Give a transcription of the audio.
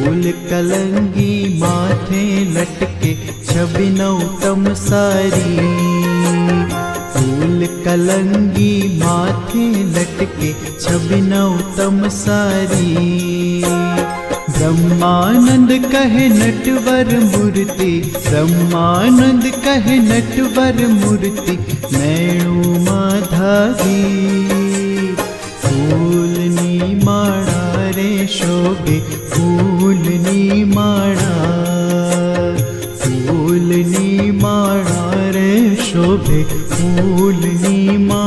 फूल कलंगी माथे लटके छबिनौ तम सारी। फूल कलंगी माथे लटके छबिनौ तम सारी। ब्रह्मानंद कहे नटवर मूर्ति, ब्रह्मानंद कहे नटवर मूर्ति नैणु माधावी। फूलनी माळा रे शोभे फूलनी माळा, फूलनी माळा रे शोभे फूलनी माळा।